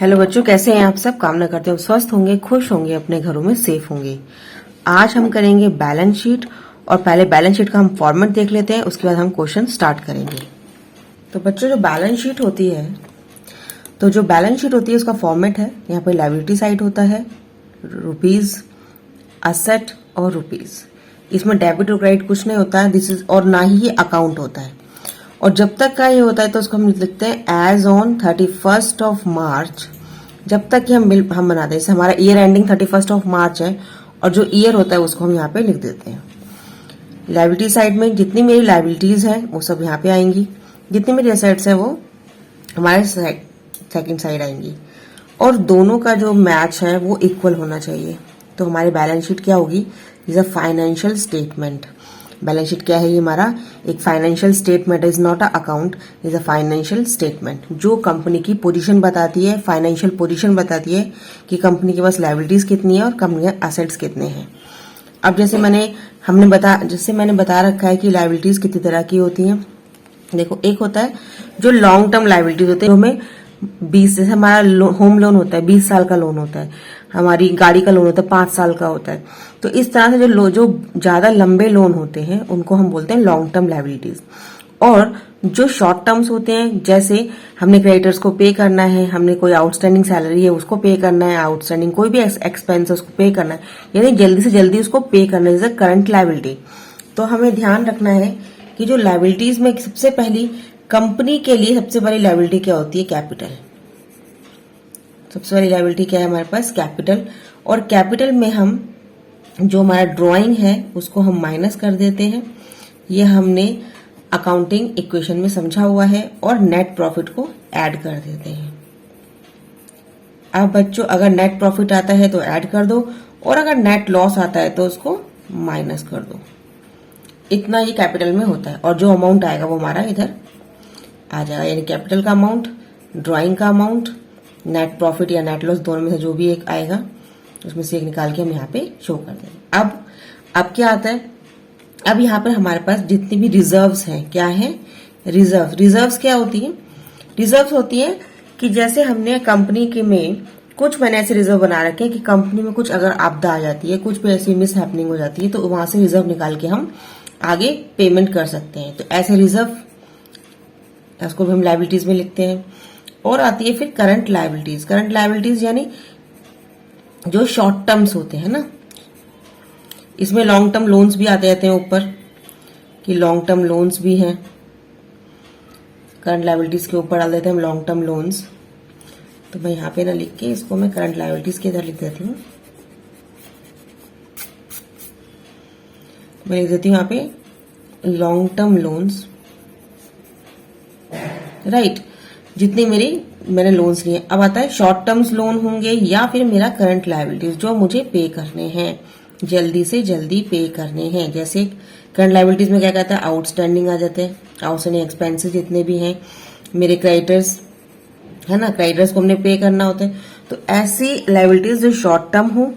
Hello बच्चों, कैसे हैं आप सब। कामना करते हो स्वस्थ होंगे, खुश होंगे, अपने घरों में सेफ होंगे। आज हम करेंगे बैलेंस शीट। और पहले बैलेंस शीट का हम फॉर्मेट देख लेते हैं, उसके बाद हम क्वेश्चन स्टार्ट करेंगे। तो बच्चों, जो बैलेंस शीट होती है उसका फॉर्मेट है। यहाँ पर लायबिलिटी साइड होता है, रुपीज, असेट और रुपीज। इसमें डेबिट और क्रेडिट कुछ नहीं होता है, दिस इज, और ना ही ये अकाउंट होता है। और जब तक का ये होता है तो उसको हम लिखते हैं as on 31st of March. जब तक कि हम बनाते हैं, जैसे हमारा year ending 31st of March है और जो ईयर होता है उसको हम यहाँ पे लिख देते हैं। लायबिलिटी साइड में जितनी मेरी लायबिलिटीज हैं वो सब यहाँ पे आएंगी, जितनी मेरी एसेट्स हैं वो हमारे सेकंड साइड आएंगी, और दोनों का जो मैच है वो इक्वल होना चाहिए। तो हमारी बैलेंस शीट क्या होगी, is a financial statement. Balance sheet क्या है, ये हमारा एक financial statement, is not a account, is a financial statement, जो कंपनी की पोजीशन बताती है, फाइनेंशियल पोजीशन बताती है कि कंपनी के पास लायबिलिटीज कितनी है और कंपनी के एसेट्स कितने हैं। अब जैसे मैंने बता रखा है कि लायबिलिटीज कितनी तरह की होती हैं। देखो, एक होता है जो लॉन्ग टर्म लायबिलिटीज होते हैं, हमें 20, जैसे हमारा होम लोन होता है 20 साल का लोन होता है, हमारी गाड़ी का लोन होता है 5 साल का होता है। तो इस तरह से जो ज्यादा लंबे लोन होते हैं उनको हम बोलते हैं लॉन्ग टर्म लायबिलिटीज। और जो शॉर्ट टर्म्स होते हैं, जैसे हमने क्रेडिटर्स को पे करना है, हमने कोई आउटस्टैंडिंग सैलरी है उसको पे करना है, आउटस्टैंडिंग कोई भी एक्सपेंस है उसको पे करना है, यानी जल्दी से जल्दी उसको पे करना है, करंट लायबिलिटी। तो हमें ध्यान रखना है कि जो लायबिलिटीज में सबसे पहली कंपनी के लिए सबसे बड़ी लायबिलिटी क्या होती है, कैपिटल। सबसे बड़ी लायबिलिटी क्या है हमारे पास, कैपिटल। और कैपिटल में हम जो हमारा ड्राइंग है उसको हम माइनस कर देते हैं, ये हमने अकाउंटिंग इक्वेशन में समझा हुआ है, और नेट प्रॉफिट को ऐड कर देते हैं। अब बच्चों, अगर नेट प्रॉफिट आता है तो ऐड कर दो, और अगर नेट लॉस आता है तो उसको माइनस कर दो। इतना ही कैपिटल में होता है, और जो अमाउंट आएगा वो हमारा इधर आ जाएगा, यानी कैपिटल का अमाउंट, ड्राइंग का अमाउंट, नेट प्रॉफिट या नेट लॉस, दोनों में से जो भी एक आएगा उसमें से एक निकाल के हम यहाँ पे शो कर देंगे। अब क्या आता है, अब यहाँ पर हमारे पास जितनी भी रिजर्व्स हैं, क्या है, रिजर्व्स क्या होती है, रिजर्व्स होती है कि जैसे हमने कंपनी के में कुछ मैंने ऐसे रिजर्व बना रखे हैं कि कंपनी में कुछ अगर आपदा आ जाती है, कुछ भी ऐसी मिस हैपनिंग हो जाती है, तो वहां से रिजर्व निकाल के हम आगे पेमेंट कर सकते हैं। तो ऐसे रिजर्व, इसको भी हम लायबिलिटीज में लिखते हैं। और आती है फिर करंट लायबिलिटीज। करंट लायबिलिटीज यानी जो शॉर्ट टर्म्स होते हैं ना, इसमें लॉन्ग टर्म लोन्स भी आते रहते हैं ऊपर, कि लॉन्ग टर्म लोन्स भी हैं, करंट लायबिलिटीज के ऊपर डाल देते हैं हम लॉन्ग टर्म लोन्स। तो मैं यहाँ पे ना लिख के इसको मैं करंट लायबिलिटीज के इधर लिख देती हूँ। मैं लिख देती हूँ यहाँ पे लॉन्ग टर्म लोन्स, राइट, जितनी मैंने लोन्स लिए। अब आता है शॉर्ट टर्म्स लोन होंगे या फिर मेरा करंट लायबिलिटीज, जो मुझे पे करने हैं, जल्दी से जल्दी पे करने हैं। जैसे करंट लायबिलिटीज में क्या कहता है, आउटस्टैंडिंग आ जाते हैं, आउटस्टैंडिंग एक्सपेंसेस जितने भी हैं, मेरे क्रेडिटर्स है ना, क्रेडिटर्स को हमने पे करना होता है। तो ऐसी लायबिलिटीज जो शॉर्ट टर्म हो,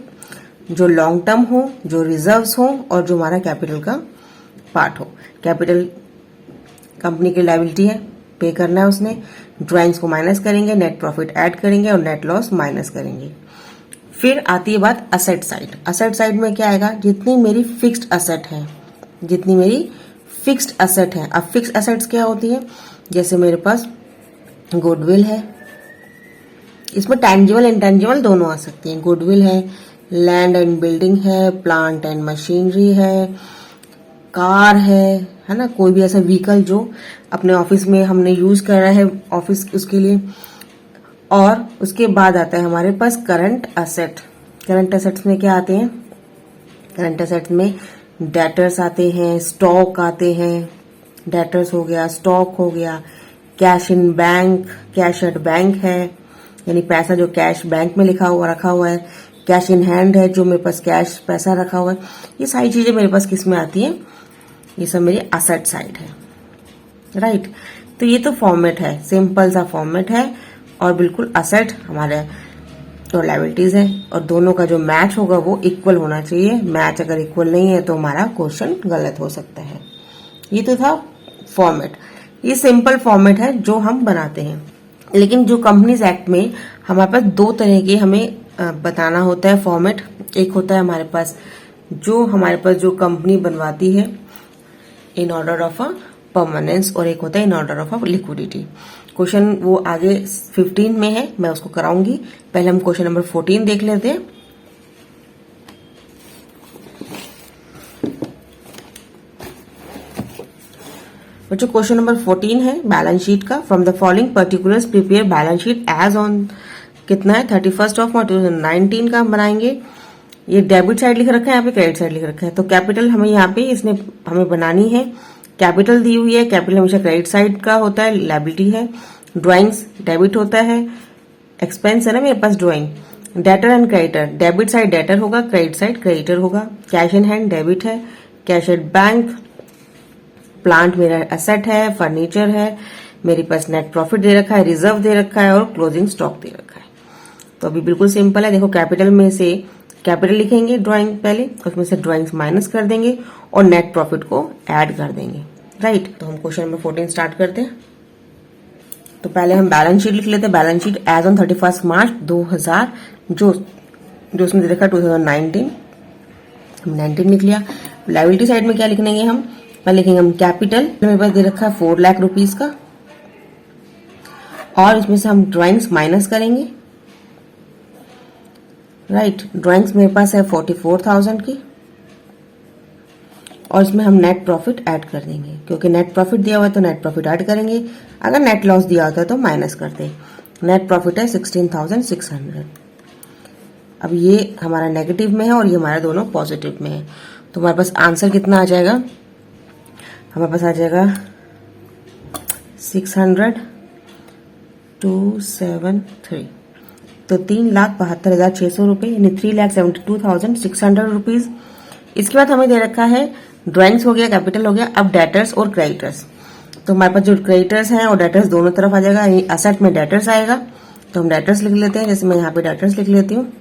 जो लॉन्ग टर्म हो, जो रिजर्व्स हो, और जो हमारा कैपिटल का पार्ट हो। कैपिटल कंपनी की लायबिलिटी है, पे करना है उसने, ड्राइंग्स को माइनस करेंगे, नेट प्रॉफिट ऐड करेंगे और नेट लॉस माइनस करेंगे। फिर आती है बात असेट साइड। असेट साइड में क्या आएगा, जितनी मेरी फिक्स्ड असेट है, जितनी मेरी फिक्स्ड असेट है। अब फिक्स्ड असेट्स क्या होती है, जैसे मेरे पास गुडविल है, इसमें टैंजिबल इंटेंजिबल दोनों आ सकती हैं। गुडविल है, लैंड एंड बिल्डिंग है, प्लांट एंड मशीनरी है, कार है ना, कोई भी ऐसा व्हीकल जो अपने ऑफिस में हमने यूज कर रहा है ऑफिस उसके लिए। और उसके बाद आता है हमारे पास करंट असेट। करंट असेट्स में क्या आते हैं, करंट असेट्स में डेटर्स आते हैं, स्टॉक आते हैं, डेटर्स हो गया, स्टॉक हो गया, cash in bank, cash at bank है, यानी पैसा जो कैश बैंक में रखा हुआ है, कैश इन हैंड है, जो मेरे पास कैश पैसा रखा हुआ है। ये सारी चीजें मेरे पास किस में आती हैं, ये सब मेरी असेट साइड है, राइट। तो ये तो फॉर्मेट है, सिंपल सा फॉर्मेट है, और बिल्कुल असेट हमारे तो लायबिलिटीज है, और दोनों का जो मैच होगा वो इक्वल होना चाहिए। मैच अगर इक्वल नहीं है तो हमारा क्वेश्चन गलत हो सकता है। ये तो था फॉर्मेट, ये सिंपल फॉर्मेट है जो हम बनाते हैं। लेकिन जो कंपनीज एक्ट में हमारे पास दो तरह के हमें बताना होता है फॉर्मेट। एक होता है हमारे पास जो कंपनी बनवाती है इन ऑर्डर ऑफ अ परमानेंस, और एक होता है इन order of a liquidity. Question वो आगे 15 में है, मैं उसको कराऊंगी। पहले हम क्वेश्चन नंबर 14 देख लेते हैं। बच्चों क्वेश्चन नंबर 14 है बैलेंस शीट का। From the following particulars prepare balance sheet as on कितना है 31 मार्च 2019 का हम बनाएंगे। ये डेबिट साइड लिख रखा है, यहाँ पे क्रेडिट साइड लिख रखा है। तो कैपिटल हमें यहाँ पे इसने हमें बनानी है, कैपिटल दी हुई है। कैपिटल हमेशा क्रेडिट साइड का होता है, लायबिलिटी है। ड्राइंग्स डेबिट होता है, एक्सपेंस है ना मेरे पास drawing. Debtor and creditor, debit side debtor होगा, क्रेडिट साइड क्रेडिटर होगा। कैश इन हैंड डेबिट है, कैश एट बैंक। प्लांट मेरा एसेट है, फर्नीचर है। मेरे पास नेट प्रॉफिट दे रखा है, रिजर्व दे रखा है और क्लोजिंग स्टॉक दे रखा है। तो अभी बिल्कुल सिंपल है। देखो कैपिटल में से कैपिटल लिखेंगे ड्राइंग पहले, उसमें से ड्राइंग्स माइनस कर देंगे और नेट प्रॉफिट को ऐड कर देंगे। राइट, तो हम क्वेश्चन नंबर 14 स्टार्ट करते हैं। तो पहले हम बैलेंस शीट लिख लेते हैं। बैलेंस शीट एज ऑन 31 मार्च 2000, जो उसमें दे रखा 2019, हम 19 लिख लिया। लायबिलिटी साइड में क्या लिखेंगे हम, पहले लिखेंगे हम कैपिटल, मेरे पास दे रखा है 4 लाख रुपीज का, और इसमें से हम ड्राइंग्स माइनस करेंगे। राइट, ड्राइंग्स मेरे पास है 44,000 की, और इसमें हम नेट प्रॉफिट ऐड कर देंगे, क्योंकि नेट प्रॉफिट दिया हुआ है तो नेट प्रॉफिट ऐड करेंगे। अगर नेट लॉस दिया होता है तो माइनस करते। नेट प्रॉफिट है 16,600। अब ये हमारा नेगेटिव में है और ये हमारा दोनों पॉजिटिव में है। तो हमारे पास आंसर कितना आ जाएगा, हमारे पास आ जाएगा 600,273। तो 3,72,600 रुपए, यानी 3,72,600 रुपीज। इसके बाद हमें दे रखा है ड्राइंग्स हो गया, कैपिटल हो गया। अब डेटर्स और क्रेडिटर्स, तो हमारे पास जो क्रेडिटर्स हैं और डेटर्स दोनों तरफ आ जाएगा, यानी असेट में डेटर्स आएगा। तो हम डेटर्स लिख लेते हैं, जैसे मैं यहाँ पे डेटर्स लिख लेती हूँ।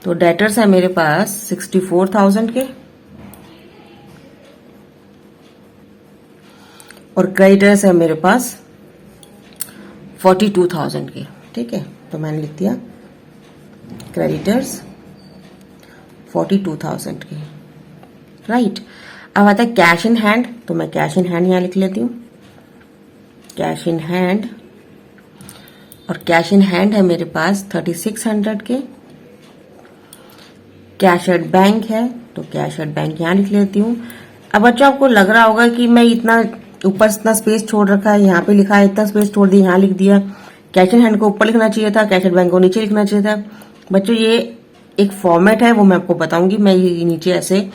तो डेटर्स है मेरे पास 64,000 के, और क्रेडिटर्स है मेरे पास 42,000 के। ठीक है, तो मैंने लिख दिया क्रेडिटर्स 42,000 के। राइट, अब आता है कैश इन हैंड, तो मैं कैश इन हैंड यहां लिख लेती हूँ, कैश इन हैंड। और कैश इन हैंड है मेरे पास 3600 के। कैश एट बैंक है, तो कैश एट बैंक यहां लिख लेती हूँ। अब बच्चों आपको लग रहा होगा कि मैं इतना ऊपर इतना स्पेस छोड़ रखा है, यहाँ पे लिखा है, इतना स्पेस छोड़ दिया, यहाँ लिख दिया। कैश इन हैंड को ऊपर लिखना चाहिए था, कैश एट बैंक को नीचे लिखना चाहिए था। बच्चों ये एक फॉर्मेट है, वो मैं आपको बताऊंगी। मैं ये नीचे ऐसे,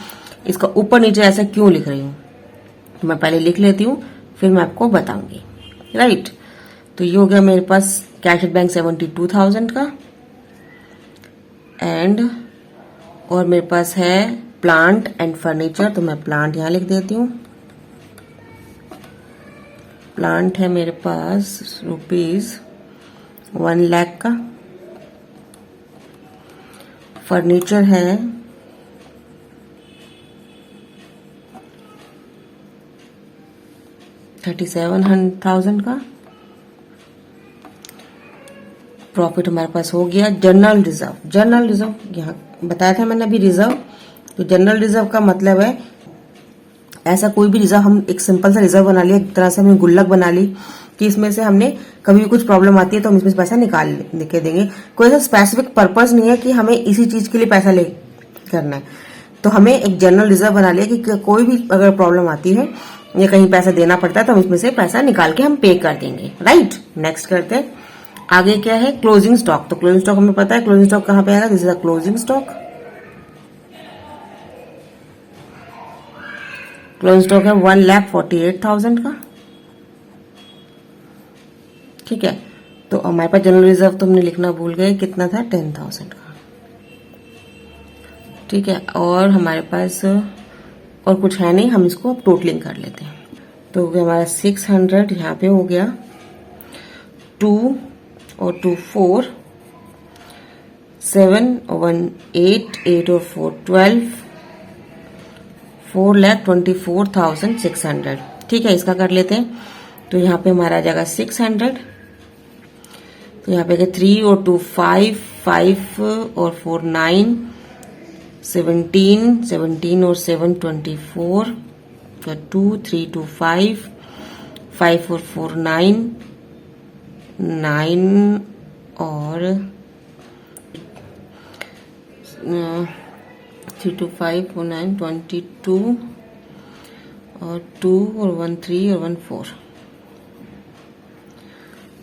इसका ऊपर नीचे ऐसे क्यों लिख रही हूँ, तो मैं पहले लिख लेती हूँ, फिर मैं आपको बताऊंगी। राइट, तो ये हो गया मेरे पास कैश एट बैंक 72,000 का। एंड और मेरे पास है प्लांट एंड फर्नीचर, तो मैं प्लांट यहां लिख देती हूँ। प्लांट है मेरे पास ₹1 लाख का। फर्नीचर है 37,000 का। प्रॉफिट हमारे पास हो गया। जनरल रिजर्व यहाँ बताया था मैंने अभी रिजर्व। तो जनरल रिजर्व का मतलब है ऐसा कोई भी रिजर्व, हम एक सिंपल सा रिजर्व बना लिया, एक तरह से हमने गुल्लक बना ली कि इसमें से हमने कभी भी कुछ प्रॉब्लम आती है तो हम इसमें से पैसा निकाल के देंगे। कोई ऐसा स्पेसिफिक पर्पस नहीं है कि हमें इसी चीज के लिए पैसा ले करना है। तो हमें एक जनरल रिजर्व बना लिया कि कोई भी अगर प्रॉब्लम आती है या कहीं पैसा देना पड़ता है तो हम इसमें से पैसा निकाल के हम पे कर देंगे। राइट, नेक्स्ट करते हैं। आगे क्या है, क्लोजिंग स्टॉक। तो क्लोजिंग स्टॉक हमें पता है, क्लोजिंग स्टॉक कहां पे आएगा, this is a closing stock. Closing stock है 1,48,000 का। ठीक है, तो हमारे पास जनरल रिजर्व तो हमने लिखना भूल गए, कितना था 10,000 का। ठीक है, और हमारे पास और कुछ है नहीं, हम इसको अब टोटलिंग कर लेते हैं। तो हमारा 600 यहाँ पे हो गया, 2 और 2 4, 7 1 8, 8 और 4 12, 4,24,600। ठीक है, इसका कर लेते हैं। तो यहाँ पे हमारा आ जाएगा 600, तो यहाँ पे 3 और 2 5, 5 और 4 9, 17, 17 और 7 24, तो 2 3 2 5, 5 और 4 9, 9 और 3 2 5 और 9 22 और 2 और 1 3 और 1 4।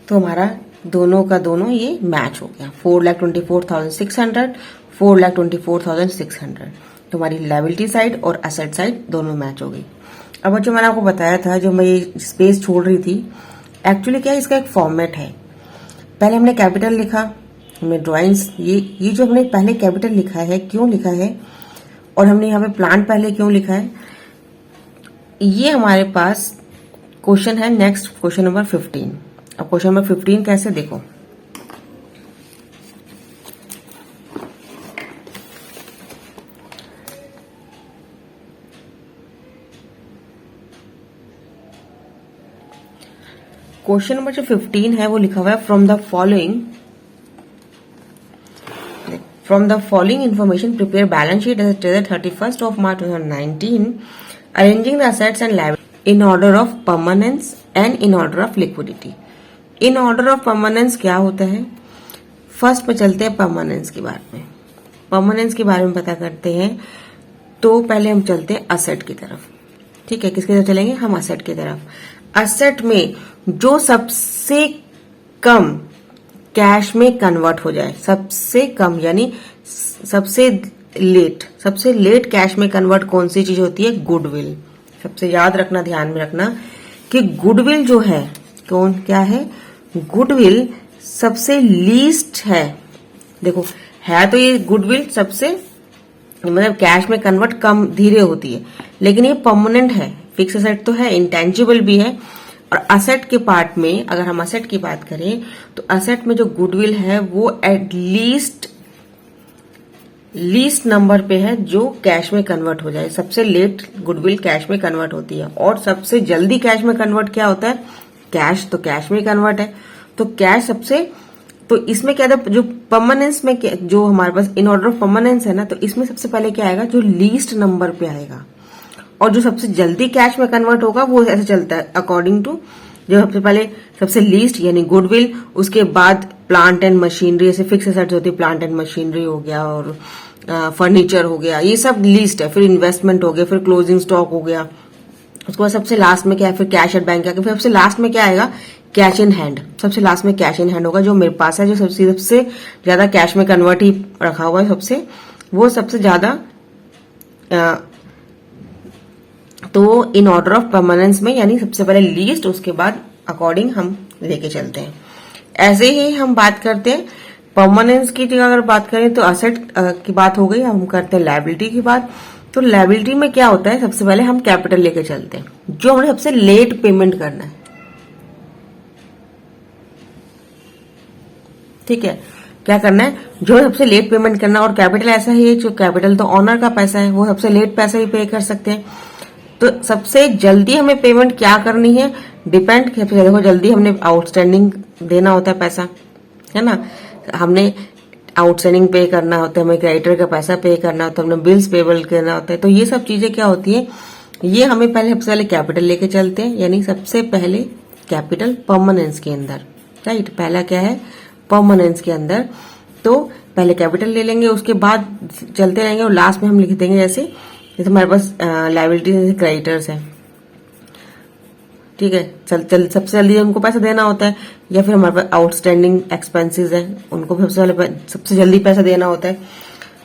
तो हमारा दोनों का दोनों ये मैच हो गया। 4,24,600, 4,24,600। तो हमारी लायबिलिटी साइड और एसेट साइड दोनों मैच हो गई। अब जो मैंने आपको बताया था, जो मैं ये स्पेस छोड़ रही थी, एक्चुअली क्या है, इसका एक फॉर्मेट है। पहले हमने कैपिटल लिखा, हमने ड्राइंग्स, ये जो हमने पहले कैपिटल लिखा है, क्यों लिखा है, और हमने यहाँ पे प्लांट पहले क्यों लिखा है, ये हमारे पास क्वेश्चन है। Next question number 15। अब क्वेश्चन नंबर 15 कैसे, देखो। क्वेश्चन नंबर जो 15 है वो लिखा हुआ है, from the following information prepare balance sheet as at 31st of March 2019, arranging the assets and liability in order of permanence and in order of liquidity. In order of permanence क्या होता है, first में चलते हैं permanence के बारे में। Permanence के बारे में पता करते हैं, तो पहले हम चलते हैं असेट की तरफ। ठीक है, किसकी तरफ चलेंगे, हम असेट की तरफ। असेट में जो सबसे कम कैश में कन्वर्ट हो जाए, सबसे कम यानी सबसे लेट कैश में कन्वर्ट कौन सी चीज होती है, गुडविल। सबसे याद रखना, ध्यान में रखना कि गुडविल जो है, कौन क्या है, गुडविल सबसे लीस्ट है। देखो है तो ये गुडविल सबसे, मतलब कैश में कन्वर्ट कम धीरे होती है, लेकिन ये परमानेंट है, फिक्स एसेट तो है, इंटेंजिबल भी है। और असेट के पार्ट में अगर हम असेट की बात करें, तो असेट में जो गुडविल है वो एट लीस्ट नंबर पे है जो कैश में कन्वर्ट हो जाए। सबसे लेट गुडविल कैश में कन्वर्ट होती है, और सबसे जल्दी कैश में कन्वर्ट क्या होता है, कैश। तो कैश में कन्वर्ट है, तो कैश सबसे, तो इसमें क्या था, जो परमानेंस में जो हमारे पास इन ऑर्डर ऑफ परमानेंस है ना, तो इसमें सबसे पहले क्या आएगा, जो लीस्ट नंबर पे आएगा, और जो सबसे जल्दी कैश में कन्वर्ट होगा वो ऐसे चलता है अकॉर्डिंग टू, जो सबसे पहले सबसे लीस्ट यानी गुडविल, उसके बाद प्लांट एंड मशीनरी, ऐसे फिक्स एसेट्स होती है, प्लांट एंड मशीनरी हो गया और फर्नीचर हो गया, ये सब लीस्ट है। फिर इन्वेस्टमेंट हो गया, फिर क्लोजिंग स्टॉक हो गया, उसके बाद सबसे लास्ट में क्या है, फिर कैश एट बैंक आएगा, फिर सबसे लास्ट में क्या आएगा, कैश इन हैंड। सबसे लास्ट में कैश इन हैंड होगा, जो मेरे पास है, जो सबसे ज्यादा कैश में कन्वर्ट ही रखा हुआ है, सबसे वो सबसे ज्यादा। तो इन ऑर्डर ऑफ परमानेंस में यानी सबसे पहले लीस्ट, उसके बाद अकॉर्डिंग हम लेके चलते हैं। ऐसे ही हम बात करते हैं परमानेंस की जगह अगर बात करें तो असेट की बात हो गई, हम करते हैं लायबिलिटी की बात। तो लायबिलिटी में क्या होता है, सबसे पहले हम कैपिटल लेके चलते हैं, जो हमें सबसे लेट पेमेंट करना है। ठीक है, क्या करना है, जो सबसे लेट पेमेंट करना, और कैपिटल ऐसा ही है, जो कैपिटल तो ऑनर का पैसा है, वो सबसे लेट पैसा ही पे कर सकते हैं। तो सबसे जल्दी हमें पेमेंट क्या करनी है, डिपेंड, देखो जल्दी हमने आउटस्टैंडिंग देना होता है पैसा, है ना, हमने आउटस्टैंडिंग पे करना होता है, हमें क्रेडिटर का पैसा पे करना होता है, हमने बिल्स पेबल करना होता है। तो ये सब चीजें क्या होती है, ये हमें पहले सबसे पहले कैपिटल लेके चलते हैं, यानी सबसे पहले कैपिटल परमानेंस के अंदर, राइट। पहला क्या है, परमानेंस के अंदर, तो पहले कैपिटल ले लेंगे, उसके बाद चलते रहेंगे, और लास्ट में हम लिख देंगे जैसे हमारे पास लायबिलिटी जैसे क्रेडिटर्स है। ठीक है, सबसे जल्दी उनको पैसा देना होता है, या फिर हमारे पास आउटस्टैंडिंग एक्सपेंसेस है, उनको भी सबसे जल्दी पैसा देना होता है।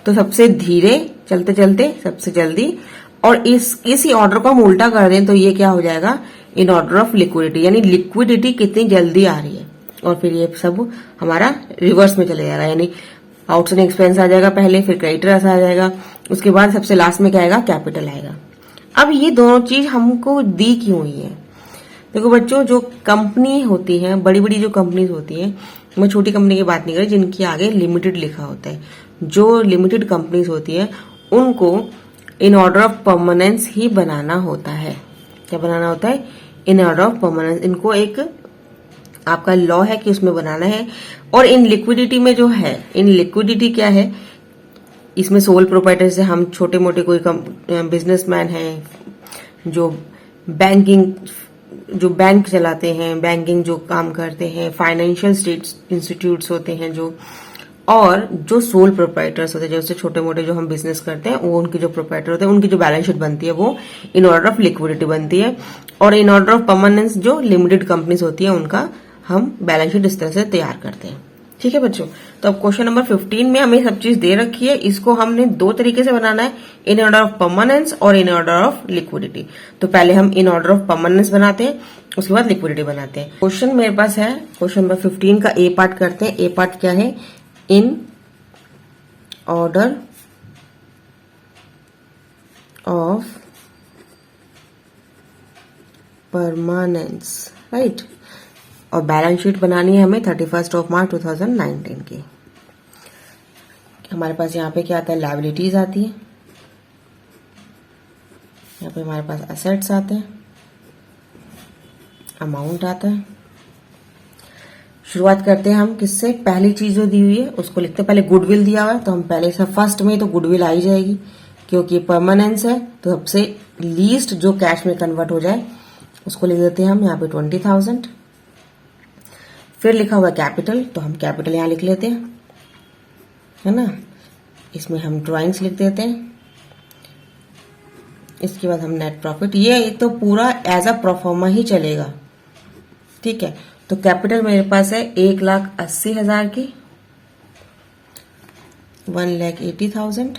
तो सबसे धीरे चलते चलते सबसे जल्दी, और इसी ऑर्डर को हम उल्टा कर दें तो ये क्या हो जाएगा, इन ऑर्डर ऑफ लिक्विडिटी, यानी लिक्विडिटी कितनी जल्दी आ रही है, और फिर ये सब हमारा रिवर्स में चले जाएगा, यानी आउटस्टैंडिंग एक्सपेंस आ जाएगा पहले, फिर क्रेडिटर्स आ जाएगा, उसके बाद सबसे लास्ट में क्या आएगा, कैपिटल आएगा। अब ये दोनों चीज हमको दी क्यों हुई है, देखो बच्चों, जो कंपनी होती है, बड़ी बड़ी जो कंपनीज होती है, मैं छोटी कंपनी की बात नहीं कर रही जिनकी आगे लिमिटेड लिखा होता है, जो लिमिटेड कंपनीज होती है उनको इन ऑर्डर ऑफ परमानेंस ही बनाना होता है। क्या बनाना होता है, इन ऑर्डर ऑफ परमानेंस, इनको एक आपका लॉ है कि उसमें बनाना है। और इन लिक्विडिटी में जो है, इन लिक्विडिटी क्या है, इसमें सोल प्रोप्राइटर से हम छोटे मोटे कोई बिजनेसमैन हैं जो बैंक चलाते हैं, बैंकिंग जो काम करते हैं, फाइनेंशियल स्टेट इंस्टीट्यूट्स होते हैं जो, और जो सोल प्रोप्राइटर्स होते हैं जैसे छोटे मोटे जो हम बिजनेस करते हैं, वो उनकी जो प्रोप्राइटर होते हैं उनकी जो बैलेंस शीट बनती है वो इन ऑर्डर ऑफ लिक्विडिटी बनती है। और इन ऑर्डर ऑफ परमानेंस जो लिमिटेड कंपनीज होती है उनका हम बैलेंस शीट इस तरह से तैयार करते हैं। ठीक है बच्चों, तो अब क्वेश्चन नंबर 15 में हमें सब चीज दे रखी है, इसको हमने दो तरीके से बनाना है, इन ऑर्डर ऑफ परमानेंस और इन ऑर्डर ऑफ लिक्विडिटी। तो पहले हम इन ऑर्डर ऑफ परमानेंस बनाते हैं, उसके बाद लिक्विडिटी बनाते हैं। क्वेश्चन मेरे पास है, क्वेश्चन नंबर 15 का ए पार्ट करते हैं। ए पार्ट क्या है, इन ऑर्डर ऑफ परमानेंस, राइट। और बैलेंस शीट बनानी है हमें 31 मार्च 2019 की। हमारे पास यहाँ पे क्या आता है, लायबिलिटीज आती है, यहाँ पे हमारे पास एसेट्स आते हैं, अमाउंट आता है। शुरुआत करते हैं हम किससे, पहली चीज जो दी हुई है उसको लिखते हैं। पहले गुडविल दिया हुआ है तो हम पहले से फर्स्ट में तो गुडविल आ ही जाएगी, क्योंकि परमानेंस है तो सबसे लीस्ट जो कैश में कन्वर्ट हो जाए उसको लिख देते हैं हम यहाँ पे 20,000। फिर लिखा हुआ कैपिटल, तो हम कैपिटल यहाँ लिख लेते हैं, है ना। इसमें हम ड्राइंग्स लिख देते हैं। इसके बाद हम नेट प्रॉफिट, ये तो पूरा एज अ प्रोफॉर्मा ही चलेगा, ठीक है। तो कैपिटल मेरे पास है 1,80,000 की, 1,80,000।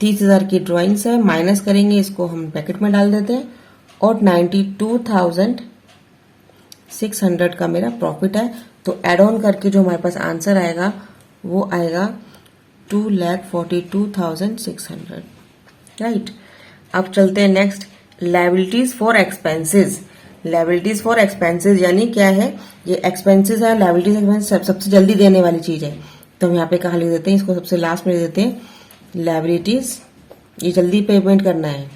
30,000 की ड्राइंग्स है, माइनस करेंगे इसको हम पैकेट में डाल देते हैं। और 92,600 का मेरा प्रॉफिट है। तो एड ऑन करके जो हमारे पास आंसर आएगा वो आएगा 2,42,600, राइट। अब चलते हैं next, liabilities for expenses. Liabilities for expenses यानी क्या है, ये एक्सपेंसेस है, लायबिलिटीज एक्सपेंस सबसे जल्दी देने वाली चीज है। तो हम यहाँ पे कहाँ लिख देते हैं, इसको सबसे लास्ट में लिख देते हैं लायबिलिटीज, ये जल्दी पेमेंट करना है।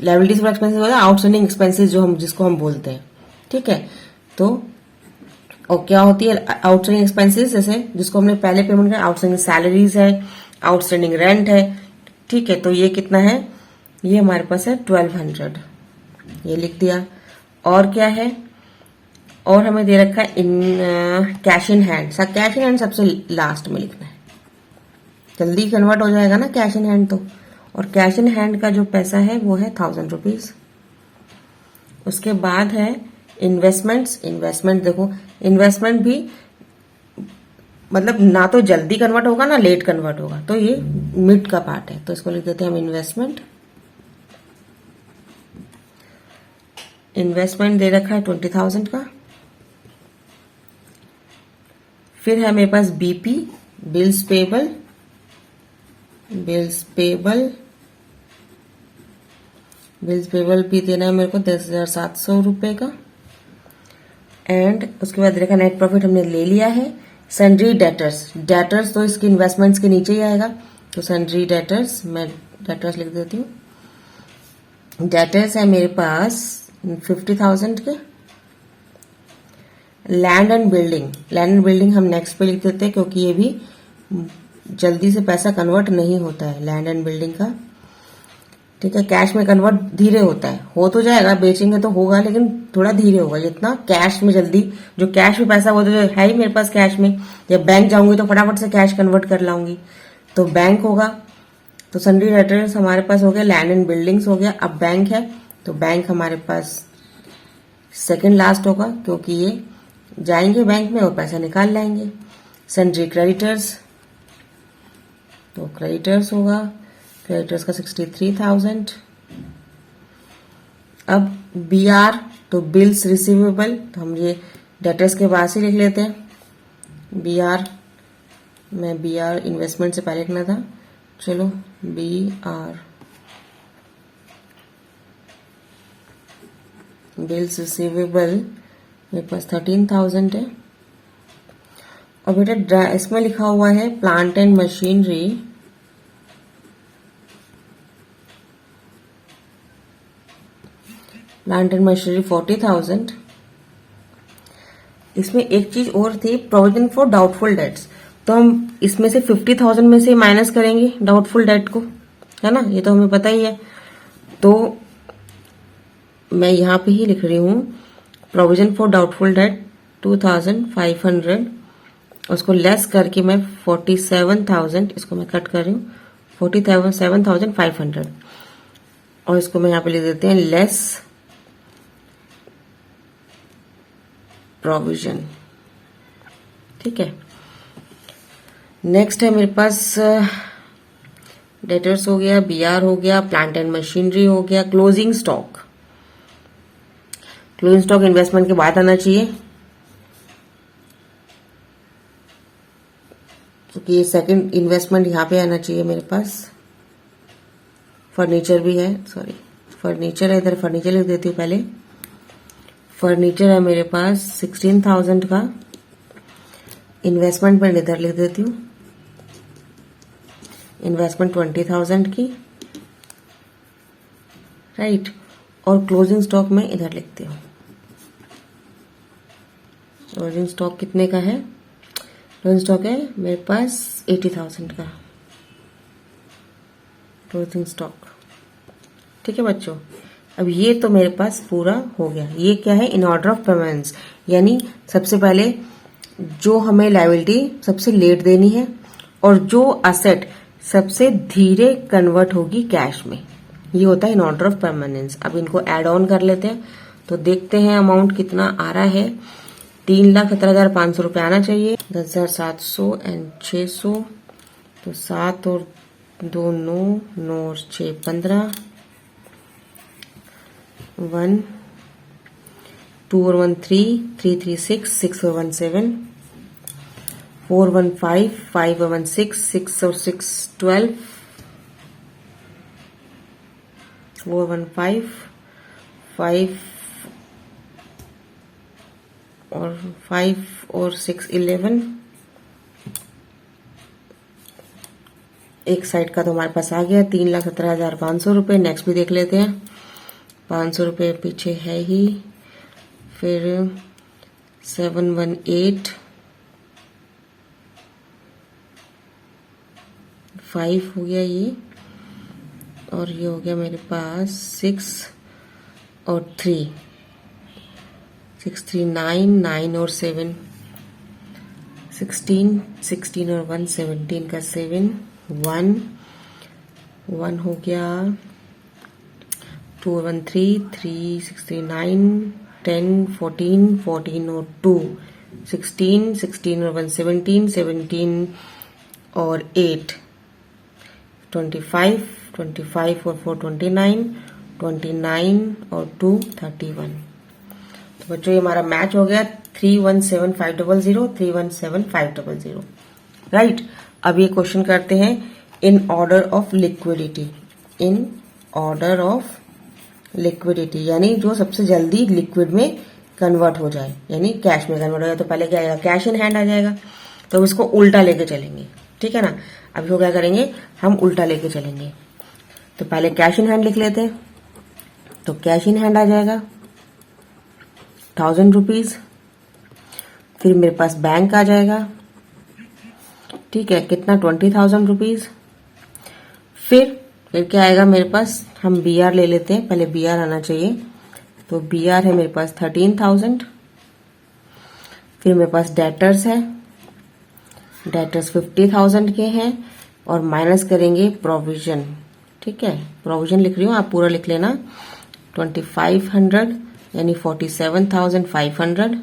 लायबिलिटीज फॉर एक्सपेंसेस होता है आउटस्टैंडिंग एक्सपेंसेस जो हम जिसको हम बोलते हैं, ठीक है। तो और क्या होती है आउटस्टैंडिंग एक्सपेंसेस, जैसे जिसको हमने पहले पेमेंट किया, आउटस्टैंडिंग सैलरीज है, आउटस्टैंडिंग रेंट है, ठीक है। तो ये कितना है, ये हमारे पास है 1200, ये लिख दिया। और क्या है, और हमें दे रखा है in cash in hand. Cash in hand सबसे लास्ट में लिखना है, जल्दी कन्वर्ट हो जाएगा ना कैश इन हैंड तो। और कैश इन हैंड का जो पैसा है वो है 1,000 रुपीज। उसके बाद है इन्वेस्टमेंट्स। इन्वेस्टमेंट देखो, इन्वेस्टमेंट भी मतलब ना तो जल्दी कन्वर्ट होगा ना लेट कन्वर्ट होगा, तो ये मिड का पार्ट है, तो इसको लिख देते हैं हम इन्वेस्टमेंट। इन्वेस्टमेंट दे रखा है 20,000 का। फिर है मेरे पास BP, bills payable. Bills payable भी देना है मेरे को 10,700 रुपए का। एंड उसके बाद देखा नेट प्रॉफिट हमने ले लिया है। सन्ड्री डेटर्स, डेटर्स तो इसकी इन्वेस्टमेंट्स के नीचे ही आएगा, तो सन्ड्री डेटर्स, मैं डेटर्स लिख देती हूँ। डेटर्स है मेरे पास 50,000 के। Land and building, land and building हम नेक्स्ट पे लिख देते हैं, क्योंकि ये भी जल्दी से पैसा कन्वर्ट नहीं होता है लैंड एंड बिल्डिंग का, ठीक है। कैश में कन्वर्ट धीरे होता है, हो तो जाएगा, बेचेंगे तो होगा, लेकिन थोड़ा धीरे होगा। जितना कैश में जल्दी, जो कैश में पैसा वो तो है ही मेरे पास कैश में, जब बैंक जाऊंगी तो फटाफट से कैश कन्वर्ट कर लाऊंगी, तो बैंक होगा। तो सन्ड्री डेटर्स हमारे पास हो गया, लैंड एंड बिल्डिंग्स हो गया। अब बैंक है, तो बैंक हमारे पास सेकंड लास्ट होगा, क्योंकि ये जाएंगे बैंक में और पैसा निकाल लाएंगे। सन्ड्री क्रेडिटर्स, तो क्रेडिटर्स होगा, क्रेडिटर्स का 63,000। अब बीआर, तो बिल्स रिसीवेबल, तो हम ये डेटर्स के बाद ही लिख लेते हैं बीआर। मैं बीआर इन्वेस्टमेंट से पहले लिखना था, चलो बीआर, बिल्स रिसीवेबल मेरे पास 13,000 है। और बेटा इसमें लिखा हुआ है plant and machinery, plant and machinery 40,000। इसमें एक चीज और थी, प्रोविजन फॉर डाउटफुल डेट्स, तो हम इसमें से 50,000 में से माइनस करेंगे डाउटफुल डेट को, है ना, ये तो हमें पता ही है। तो मैं यहाँ पे ही लिख रही हूँ प्रोविजन फॉर डाउटफुल डेट 2,500, उसको लेस करके मैं 47,000, इसको मैं कट कर रही हूँ 47,500, और इसको मैं यहाँ पे लिख देते हैं लेस प्रोविजन। ठीक है, नेक्स्ट है मेरे पास डेटर्स हो गया, बीआर हो गया, प्लांट एंड मशीनरी हो गया, closing stock. Closing stock investment के बाद आना चाहिए, क्योंकि ये सेकंड इन्वेस्टमेंट यहाँ पे आना चाहिए मेरे पास। फर्नीचर भी है, सॉरी फर्नीचर है, इधर फर्नीचर लिख देती हूँ पहले। फर्नीचर है मेरे पास 16,000 का, इन्वेस्टमेंट में इधर लिख देती हूँ, इन्वेस्टमेंट 20,000 की, राइट, और क्लोजिंग स्टॉक में इधर लिखती हूँ। क्लोजिंग स्टॉक कितने का है? क्लोजिंग स्टॉक है मेरे पास 80,000 का क्लोजिंग स्टॉक। ठीक है बच्चों, अब ये तो मेरे पास पूरा हो गया। ये क्या है? इन ऑर्डर ऑफ पेमेंट्स, यानी सबसे पहले जो हमें लायबिलिटी सबसे लेट देनी है और जो असेट सबसे धीरे कन्वर्ट होगी कैश में, ये होता है इन ऑर्डर ऑफ परमानेंस। अब इनको ऐड ऑन कर लेते हैं तो देखते हैं अमाउंट कितना आ रहा है। 3,17,500 रुपये आना चाहिए। 10,700 एंड 600, तो 7 और 2 9, 9 और 6 15, 1 2 और 1 3, 3 3 6, 6 और 1 7, 4 1 5, 5 और 1 6, 6 और 6 12, 4 1 5, 5 और 5 और 6 11। एक साइड का तो हमारे पास आ गया 3,17,500 रुपये। नेक्स्ट भी देख लेते हैं, 500 रुपये पीछे है ही। फिर 718, 5 हो गया ये, और ये हो गया मेरे पास 6 और 3, 6 3 9, 9 और 7 16, 16 और 1 17 का 7, 1 1 हो गया, 2 और 1 3, 3 6 3 9, 10 14, 14 और 2 16, 16 और 1 17, 17 और 8 25, 25 और 4 29, 29 और 2 31। तो बच्चों ये हमारा मैच हो गया 317,500, 317,500, राइट। अब ये क्वेश्चन करते हैं इन order of liquidity. In order of liquidity यानी जो सबसे जल्दी लिक्विड में कन्वर्ट हो जाए, यानी कैश में कन्वर्ट हो जाए। तो पहले क्या आएगा? कैश इन हैंड आ जाएगा। तो इसको उल्टा लेके चलेंगे, ठीक है ना। अभी वो क्या करेंगे? हम उल्टा लेके चलेंगे। तो पहले कैश इन हैंड लिख लेते हैं, तो कैश इन हैंड आ जाएगा 1,000 रुपीज। फिर मेरे पास बैंक आ जाएगा, ठीक है, कितना? 20,000 रुपीज। फिर क्या आएगा मेरे पास? हम बीआर ले लेते हैं, पहले बीआर आना चाहिए। तो बीआर है मेरे पास 13,000। फिर मेरे पास डेटर्स है, डेटर्स 50,000 के हैं, और माइनस करेंगे प्रोविजन, ठीक है, प्रोविजन लिख रही हूँ, आप पूरा लिख लेना। 2,500 यानी 47,500।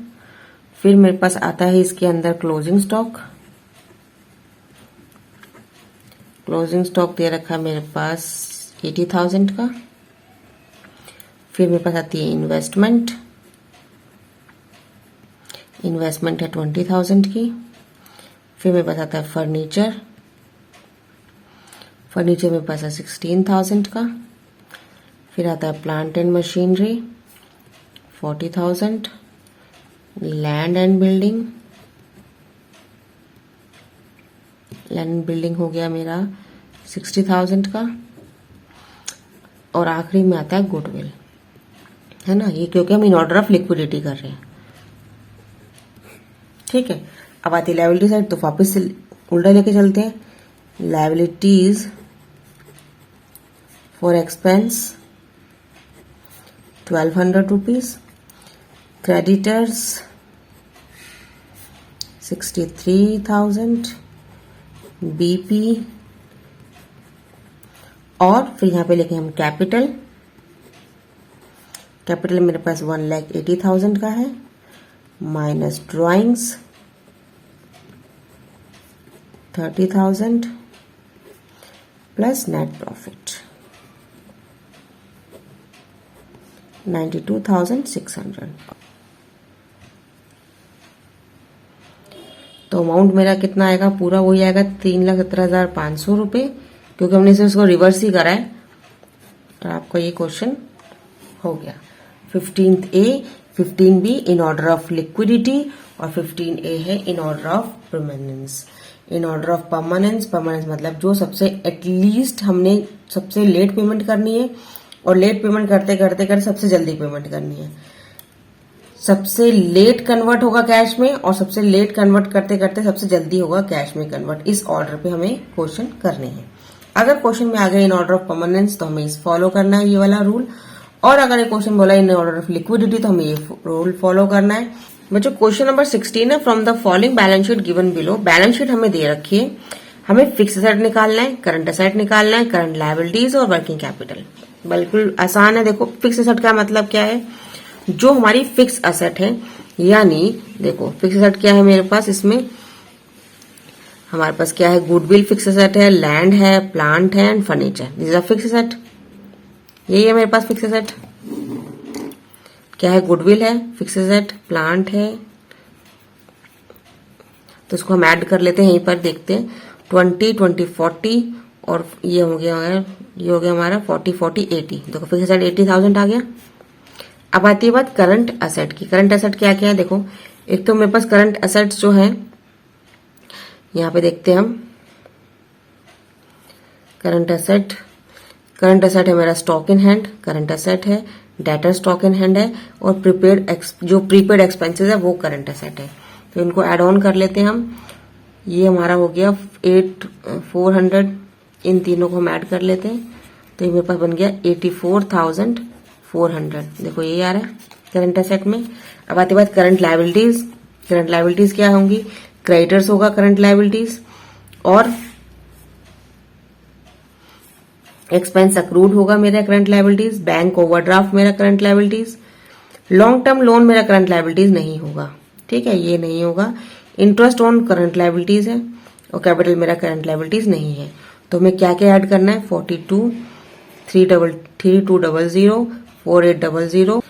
फिर मेरे पास आता है इसके अंदर क्लोजिंग स्टॉक। क्लोजिंग स्टॉक दे रखा है मेरे पास 80,000 का। फिर मेरे पास आती है इन्वेस्टमेंट, इन्वेस्टमेंट है 20,000 की। फिर मेरे पास आता है फर्नीचर, फर्नीचर मेरे पास है 16,000 का। फिर आता है plant and machinery 40,000, land and building, land and building हो गया मेरा 60,000 का। और आखिरी में आता है गुडविल। है ना, ये क्योंकि हम इन ऑर्डर ऑफ लिक्विडिटी कर रहे हैं। ठीक है, अब आती है लायबिलिटी साइड, तो वापस से उल्टा लेके चलते हैं। Liabilities for expense 1200 rupees, creditors 63,000, BP, और फिर यहां पे लिखे हम कैपिटल। कैपिटल मेरे पास 1,80,000 का है, minus drawings 30,000 plus net profit 92,600। तो अमाउंट मेरा कितना आएगा, पूरा वही आएगा 3,17,500 रुपये, क्योंकि हमने सिर्फ इसको रिवर्स ही करा है। तो आपका ये क्वेश्चन हो गया। 15A 15B in order of liquidity और 15A है इन order of permanence. In order of permanence, permanence मतलब जो सबसे एटलीस्ट हमने सबसे लेट पेमेंट करनी है, और लेट पेमेंट करते करते करते सबसे जल्दी पेमेंट करनी है। सबसे लेट कन्वर्ट होगा कैश में, और सबसे लेट कन्वर्ट करते करते सबसे जल्दी होगा कैश में कन्वर्ट। इस ऑर्डर पे हमें क्वेश्चन करने हैं। अगर क्वेश्चन में आ गया इन ऑर्डर ऑफ परमानेंस तो हमें इस फॉलो करना है, ये वाला रूल। और अगर ये क्वेश्चन बोला इन ऑर्डर ऑफ लिक्विडिटी तो हमें ये रूल फॉलो करना है। बच्चों क्वेश्चन नंबर 16 है, from the following balance sheet given below. Balance sheet हमें दे रखी है, हमें फिक्स एसेट निकालना है, करंट एसेट निकालना है, करंट लायबिलिटीज और वर्किंग कैपिटल। बिल्कुल आसान है। देखो फिक्स एसेट का मतलब क्या है, जो हमारी फिक्स एसेट है, यानी देखो फिक्स एसेट क्या है मेरे पास, इसमें हमारे पास क्या है, गुडविल फिक्स एसेट है, लैंड है, प्लांट है and furniture, this are fix asset. यही है मेरे पास फिक्स एसेट। क्या है, गुडविल है, फिक्स एसेट, प्लांट है, तो इसको हम ऐड कर लेते हैं, यहीं पर देखते हैं 20, 20, 40 और ये हो गया हमारा 40, 40, 80। देखो फिक्स एसेट 80,000 आ गया। अब आती है बात करंट एसेट की। करंट एसेट क्या क्या है, देखो एक तो मेरे पास करंट एसेट्स जो है, यहां पे देखते हैं हम करंट एसेट है मेरा stock in hand, current asset है, डेटर स्टॉक इन हैंड है, और जो प्रीपेड एक्सपेंसेस है वो करंट एसेट है। तो इनको एड ऑन कर लेते हैं हम। ये हमारा हो गया 400, इन तीनों को हम ऐड कर लेते हैं, तो ये मेरे पास बन गया 84,400। देखो ये आ रहा है करंट एसेट में। अब आती बात करंट लायबिलिटीज। करंट लायबिलिटीज क्या होंगी, क्रेडिटर्स होगा करंट लायबिलिटीज, और एक्सपेंस अक्रूड होगा मेरा करंट लायबिलिटीज, बैंक ओवरड्राफ्ट मेरा current liabilities, long term loan मेरा करंट लायबिलिटीज नहीं होगा। ठीक है, ये नहीं होगा। इंटरेस्ट ऑन करंट लायबिलिटीज है, और कैपिटल मेरा करंट लायबिलिटीज नहीं है। तो हमें क्या क्या ऐड करना है, 42, 3200, 4800।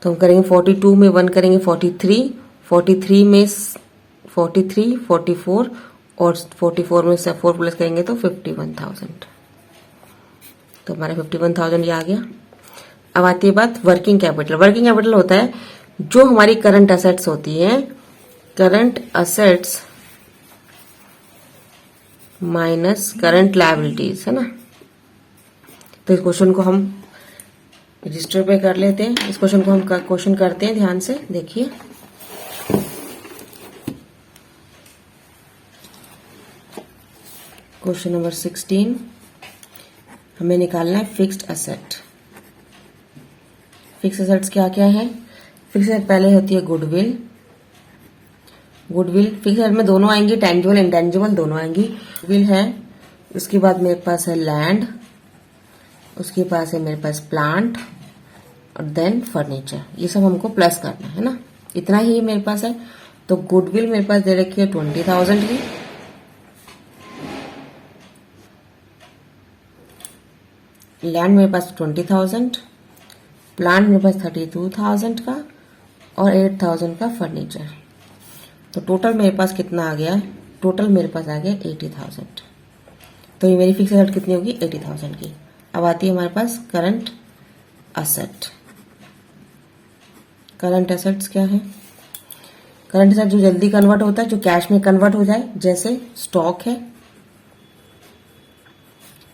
तो हम करेंगे 42 में 1 करेंगे 43, 43 में 43, 44 और 44 में 4 प्लस करेंगे तो 51,000। तो हमारा 51,000 ये आ गया। अब आती है बात वर्किंग कैपिटल। वर्किंग कैपिटल होता है जो हमारी करंट एसेट्स होती है, current assets minus current liabilities, है ना। तो इस क्वेश्चन को हम रजिस्टर पे कर लेते हैं। इस क्वेश्चन को हम क्वेश्चन करते हैं, ध्यान से देखिए। क्वेश्चन नंबर 16 हमें निकालना है फिक्स्ड एसेट। फिक्स एसेट्स क्या क्या है, फिक्स एसेट पहले होती है गुडविल। फिक्स एसेट में दोनों आएंगी, टेंजिबल इंटेंजिबल दोनों आएंगी। गुडविल है, उसके बाद मेरे पास है लैंड, उसके पास है मेरे पास प्लांट, और देन फर्नीचर। ये सब हमको प्लस करना है ना, इतना ही मेरे पास है। तो गुडविल मेरे पास दे रखी है 20,000 की, लैंड मेरे पास 20,000, प्लांट मेरे पास 32,000 का, और 8,000 का फर्नीचर। तो टोटल मेरे पास कितना आ गया, टोटल मेरे पास आ गया 80,000। तो ये मेरी फिक्स एसेट कितनी होगी, 80,000 की। अब आती है हमारे पास करंट एसेट। करंट एसेट्स क्या है, करंट एसेट जो जल्दी कन्वर्ट होता है, जो कैश में कन्वर्ट हो जाए, जैसे स्टॉक है,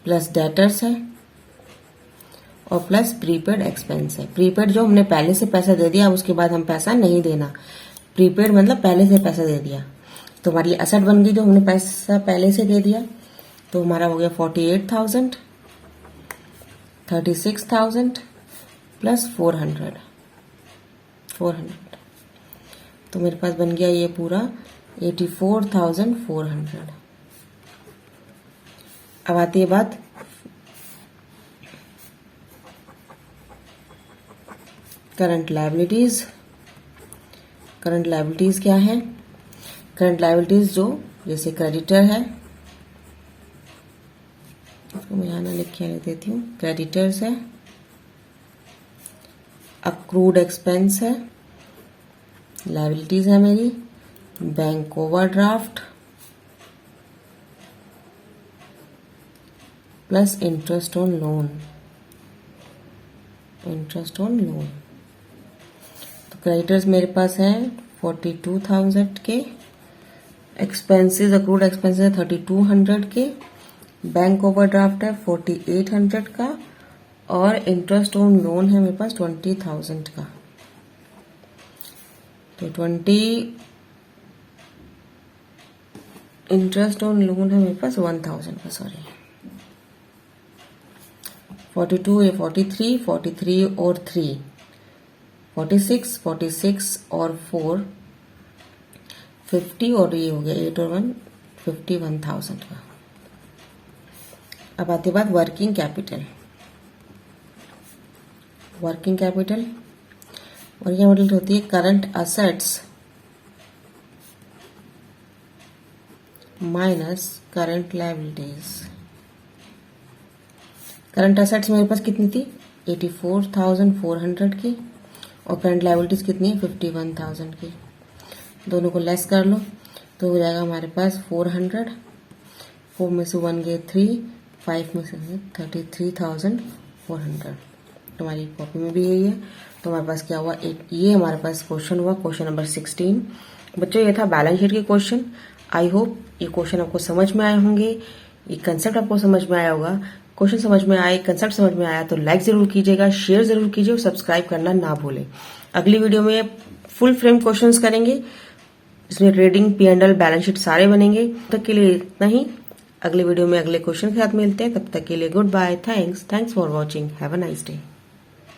प्लस डेटर्स है, और प्लस प्रीपेड एक्सपेंस है। प्रीपेड जो हमने पहले से पैसा दे दिया, अब उसके बाद हम पैसा नहीं देना। प्रीपेड मतलब पहले से पैसा दे दिया। तो हमारी असेट बन गई जो हमने पैसा पहले से दे दिया। तो हमारा हो गया 48,000, 36,000 प्लस 400। तो मेरे पास बन गया ये पूरा 84,400। अब आती है बात करंट लायबिलिटीज। करंट लायबिलिटीज क्या है? करंट लायबिलिटीज जो जैसे क्रेडिटर है, इसको मैं यहाँ ना लिख के लिख देती हूँ। क्रेडिटर्स है, अक्रूड एक्सपेंस है, लायबिलिटीज है मेरी, bank overdraft plus interest on loan. तो क्रेडिटर्स मेरे पास है 42,000 के, एक्सपेंसेस अक्रूड एक्सपेंसेस है 3200 के, बैंक ओवरड्राफ्ट है 4800 का, और इंटरेस्ट ऑन लोन है मेरे पास 20,000 का। तो 20 इंटरेस्ट ऑन लोन है मेरे पास 1000 का, सॉरी 42 है 43, 43 और 3 46, 46 और 4 50, और ये हो गया 8 और 1 51,000 का। अब आती बात वर्किंग कैपिटल। वर्किंग कैपिटल होती है current assets minus current liabilities. Current assets मेरे पास कितनी थी? 84,400 की, और करंट लायबिलिटीज कितनी है? 51,000 की। दोनों को लेस कर लो तो हो जाएगा हमारे पास 400, 4 में से 1 गए 3, 5 में से 33,400। तुम्हारी कॉपी में भी यही है। तो हमारे पास क्या हुआ? ये हमारे पास क्वेश्चन हुआ, क्वेश्चन नंबर 16। बच्चों ये था बैलेंस शीट के क्वेश्चन। आई होप ये क्वेश्चन आपको समझ में आए होंगे, ये कंसेप्ट आपको समझ में आया होगा। क्वेश्चन समझ में आए, कंसेप्ट समझ में आया तो लाइक जरूर कीजिएगा, शेयर जरूर कीजिए और सब्सक्राइब करना ना भूलें। अगली वीडियो में फुल फ्रेम क्वेश्चंस करेंगे, इसमें ट्रेडिंग, P&L, बैलेंस शीट सारे बनेंगे। तब तक के लिए इतना ही। अगले वीडियो में अगले क्वेश्चन के साथ मिलते हैं। तब तक के लिए goodbye, thanks for watching, have a nice day.